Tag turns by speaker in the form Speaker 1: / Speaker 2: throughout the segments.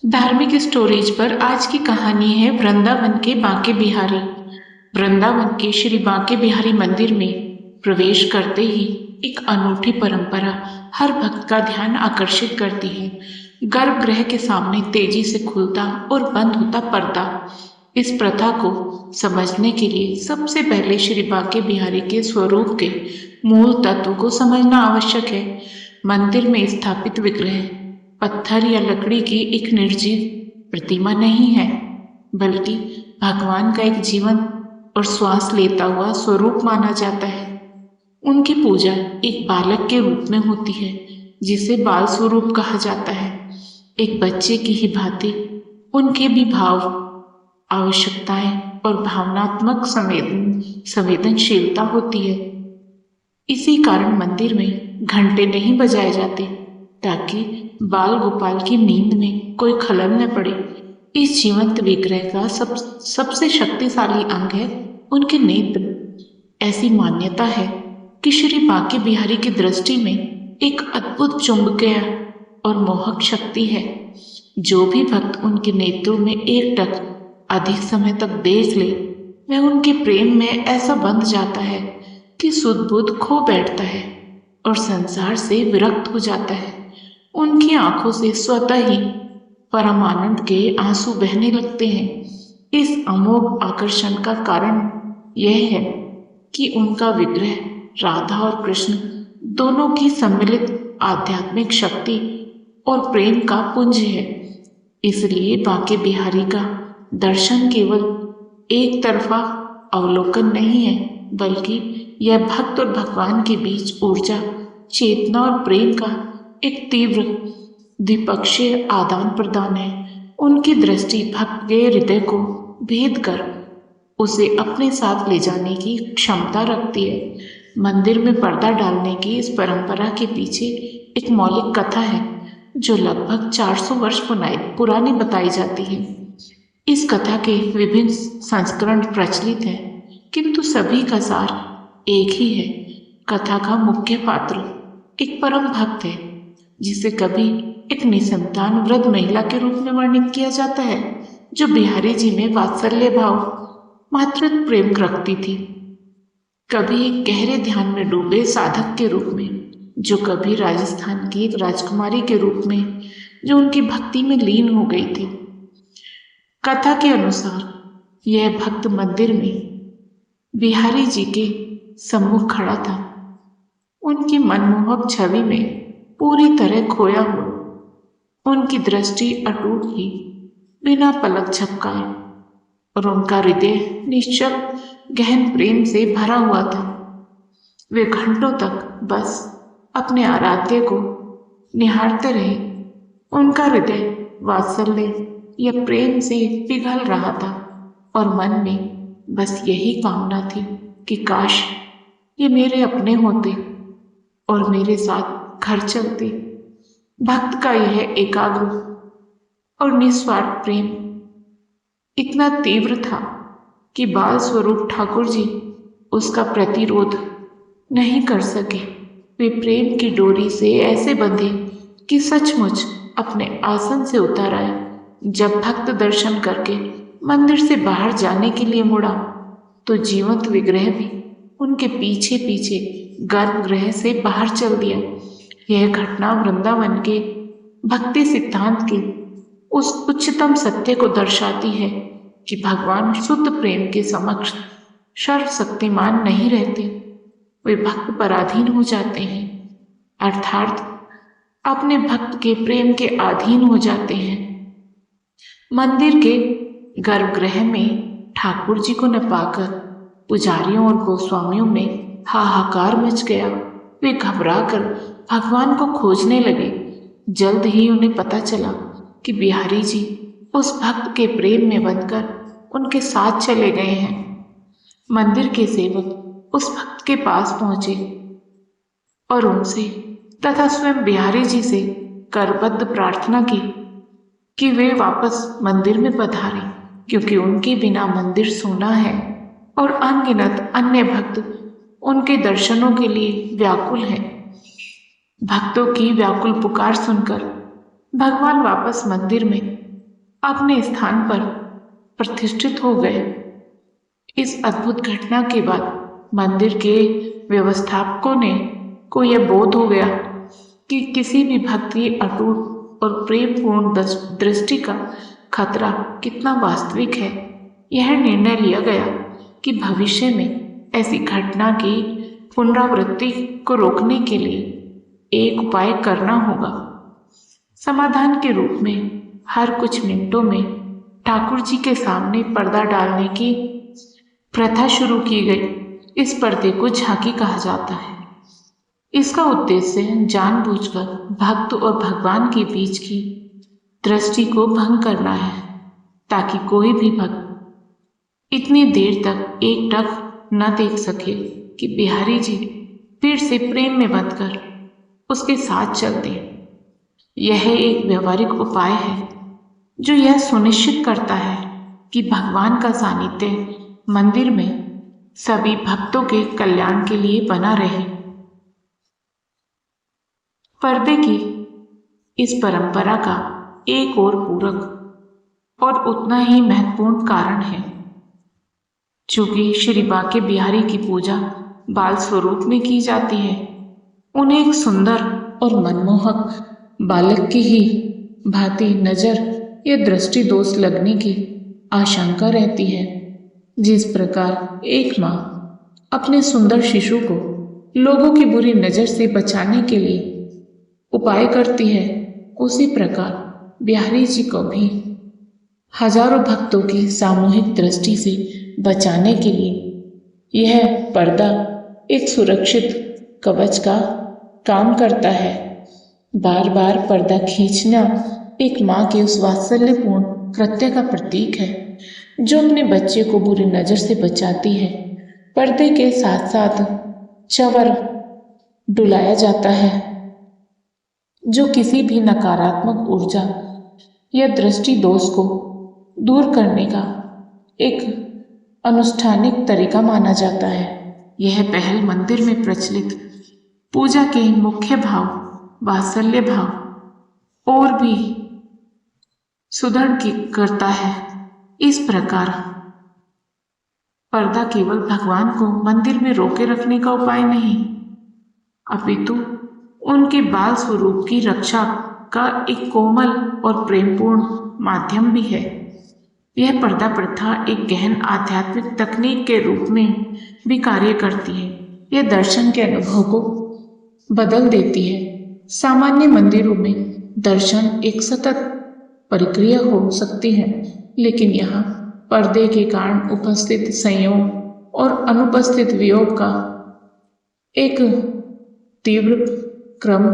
Speaker 1: धार्मिक स्टोरेज पर आज की कहानी है वृंदावन के बांके बिहारी। वृंदावन के श्री बांके बिहारी मंदिर में प्रवेश करते ही एक अनूठी परंपरा हर भक्त का ध्यान आकर्षित करती है। गर्भगृह के सामने तेजी से खुलता और बंद होता पर्दा। इस प्रथा को समझने के लिए सबसे पहले श्री बांके बिहारी के स्वरूप के मूल तत्व को समझना आवश्यक है। मंदिर में स्थापित विग्रह पत्थर या लकड़ी की एक निर्जीव प्रतिमा नहीं है, बल्कि भगवान का एक जीवन और श्वास लेता हुआ स्वरूप माना जाता है। उनकी पूजा एक बालक के रूप में होती है, जिसे बाल स्वरूप कहा जाता है। एक बच्चे की ही भांति उनके भी भाव, आवश्यकताएं और भावनात्मक संवेदनशीलता होती है। इसी कारण मंदिर में घंटे नहीं बजाए जाते, ताकि बाल गोपाल की नींद में कोई खलल न पड़े। इस जीवंत विग्रह का सबसे शक्तिशाली अंग है उनके नेत्र। ऐसी मान्यता है कि श्री बांके बिहारी की दृष्टि में एक अद्भुत चुंबकीय और मोहक शक्ति है। जो भी भक्त उनके नेत्रों में एकटक अधिक समय तक देख ले, वह उनके प्रेम में ऐसा बंध जाता है कि सुध बुध खो बैठता है और संसार से विरक्त हो जाता है। उनकी आंखों से स्वतः ही परम आनंद के आंसू बहने लगते हैं। इस अमोघ आकर्षण का कारण यह है कि उनका विग्रह राधा और कृष्ण दोनों की सम्मिलित आध्यात्मिक शक्ति और प्रेम का पुंज है। इसलिए बांके बिहारी का दर्शन केवल एक तरफा अवलोकन नहीं है, बल्कि यह भक्त और भगवान के बीच ऊर्जा, चेतना और प्रेम का एक तीव्र द्विपक्षीय आदान प्रदान है। उनकी दृष्टि भक्त के हृदय को भेद कर उसे अपने साथ ले जाने की क्षमता रखती है। मंदिर में पर्दा डालने की इस परंपरा के पीछे एक मौलिक कथा है, जो लगभग 400 वर्ष पुरानी बताई जाती है। इस कथा के विभिन्न संस्करण प्रचलित हैं, किंतु सभी का सार एक ही है। कथा का मुख्य पात्र एक परम भक्त है, जिसे कभी एक निसंतान वृद्ध महिला के रूप में वर्णित किया जाता है, जो बिहारी जी में वात्सल्य भाव, मातृत्व प्रेम रखती थी। कभी एक गहरे ध्यान में डूबे साधक के रूप में, जो कभी राजस्थान की एक राजकुमारी के रूप में, जो उनकी भक्ति में लीन हो गई थी। कथा के अनुसार यह भक्त मंदिर में बिहारी जी के सम्मुख खड़ा था। उनकी मनमोहक छवि में पूरी तरह खोया हुआ, उनकी दृष्टि अटूट ही, बिना पलक झपकाए, और उनका हृदय निश्चल गहन प्रेम से भरा हुआ था। वे घंटों तक बस अपने आराध्य को निहारते रहे। उनका हृदय वात्सल्य या प्रेम से पिघल रहा था, और मन में बस यही कामना थी कि काश ये मेरे अपने होते और मेरे साथ घर चलते। भक्त का यह एकाग्र और निस्वार्थ प्रेम इतना तीव्र था कि बाल स्वरूप ठाकुर जी उसका प्रतिरोध नहीं कर सके। वे प्रेम की डोरी से ऐसे बंधे कि सचमुच अपने आसन से उतर आए। जब भक्त दर्शन करके मंदिर से बाहर जाने के लिए मुड़ा, तो जीवंत विग्रह भी उनके पीछे पीछे गर्भगृह से बाहर चल दिया। यह घटना वृंदावन के भक्ति सिद्धांत के उस उच्चतम सत्य को दर्शाती है कि भगवान शुद्ध प्रेम के समक्ष सर्वशक्तिमान नहीं रहते, वे भक्त पराधीन हो जाते हैं, अर्थात अपने भक्त के प्रेम के अधीन हो जाते हैं। मंदिर के गर्भगृह में ठाकुर जी को न पाकर पुजारियों और गोस्वामियों में हाहाकार मच गया। वे घबराकर भगवान को खोजने लगे। जल्द ही उन्हें पता चला कि बिहारी जी उस भक्त के प्रेम में बंधकर उनके साथ चले गए हैं। मंदिर के सेवक उस भक्त के पास पहुंचे और उनसे तथा स्वयं बिहारी जी से करबद्ध प्रार्थना की कि वे वापस मंदिर में पधारें, क्योंकि उनके बिना मंदिर सूना है और अनगिनत अन्य भक्त उनके दर्शनों के लिए व्याकुल हैं। भक्तों की व्याकुल पुकार सुनकर भगवान वापस मंदिर में अपने स्थान पर प्रतिष्ठित हो गए। इस अद्भुत घटना के बाद मंदिर के व्यवस्थापकों को यह बोध हो गया कि किसी भी भक्ति अटूट और प्रेमपूर्ण दृष्टि का खतरा कितना वास्तविक है। यह निर्णय लिया गया कि भविष्य में ऐसी घटना की पुनरावृत्ति को रोकने के लिए एक उपाय करना होगा। समाधान के रूप में हर कुछ मिनटों में ठाकुर जी के सामने पर्दा डालने की प्रथा शुरू की गई। इस पर्दे को झांकी कहा जाता है। इसका उद्देश्य जानबूझकर भक्त और भगवान के बीच की दृष्टि को भंग करना है, ताकि कोई भी भक्त इतनी देर तक एकटक न देख सके कि बिहारी जी फिर से प्रेम में बंधकर उसके साथ चल दें। यह एक व्यवहारिक उपाय है जो यह सुनिश्चित करता है कि भगवान का सानिध्य मंदिर में सभी भक्तों के कल्याण के लिए बना रहे। पर्दे की इस परंपरा का एक और पूरक और उतना ही महत्वपूर्ण कारण है। चूंकि श्री बांके बिहारी की पूजा बाल स्वरूप में की जाती है, उन्हें एक सुंदर और मनमोहक बालक की ही भांति नजर या दृष्टि दोष लगने की आशंका रहती है। जिस प्रकार एक माँ अपने सुंदर शिशु को लोगों की बुरी नजर से बचाने के लिए उपाय करती है, उसी प्रकार बिहारी जी को भी हजारों भक्तों की सामूहिक दृष्टि से बचाने के लिए यह पर्दा एक सुरक्षित कवच का काम करता है। बार बार पर्दा खींचना एक माँ के उस वात्सल्यपूर्ण कृत्य का प्रतीक है जो अपने बच्चे को बुरी नजर से बचाती है। पर्दे के साथ साथ चवर डुलाया जाता है जो किसी भी नकारात्मक ऊर्जा या दृष्टि दोष को दूर करने का एक अनुष्ठानिक तरीका माना जाता है। यह पहल मंदिर में प्रचलित पूजा के मुख्य भाव, वात्सल्य भाव और भी सुदृढ़ करता है। इस प्रकार पर्दा केवल भगवान को मंदिर में रोके रखने का उपाय नहीं, अपितु उनके बाल स्वरूप की रक्षा का एक कोमल और प्रेमपूर्ण माध्यम भी है। यह पर्दा प्रथा एक गहन आध्यात्मिक तकनीक के रूप में भी कार्य करती है। यह दर्शन के अनुभव को बदल देती है। सामान्य मंदिरों में दर्शन एक सतत प्रक्रिया हो सकती है, लेकिन यहाँ पर्दे के कारण उपस्थित संयोग और अनुपस्थित वियोग का एक तीव्र क्रम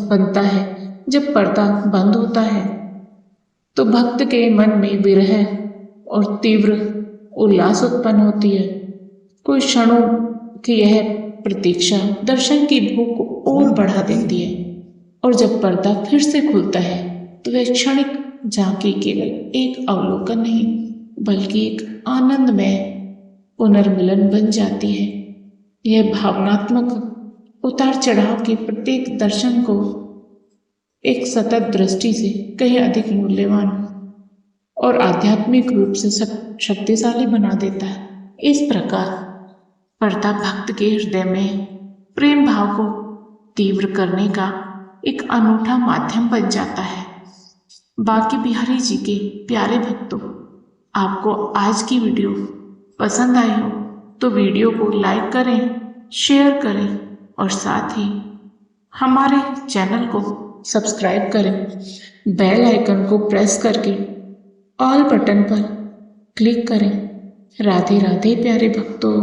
Speaker 1: बनता है। जब पर्दा बंद होता है तो भक्त के मन में विरह और तीव्र उल्लास उत्पन्न होती है। कुछ क्षणों की यह प्रतीक्षा दर्शन की भूख को और बढ़ा देती है, और जब पर्दा फिर से खुलता है तो वह क्षणिक झांकी केवल एक अवलोकन नहीं बल्कि एक आनंदमय पुनर्मिलन बन जाती है। यह भावनात्मक उतार चढ़ाव के प्रत्येक दर्शन को एक सतत दृष्टि से कहीं अधिक मूल्यवान और आध्यात्मिक रूप से शक्तिशाली बना देता है। इस प्रकार पर्दा भक्त के हृदय में प्रेम भाव को तीव्र करने का एक अनूठा माध्यम बन जाता है। बांके बिहारी जी के प्यारे भक्तों, आपको आज की वीडियो पसंद आई हो तो वीडियो को लाइक करें, शेयर करें और साथ ही हमारे चैनल को सब्सक्राइब करें। बेल आइकन को प्रेस करके ऑल बटन पर क्लिक करें। राधे राधे प्यारे भक्तों।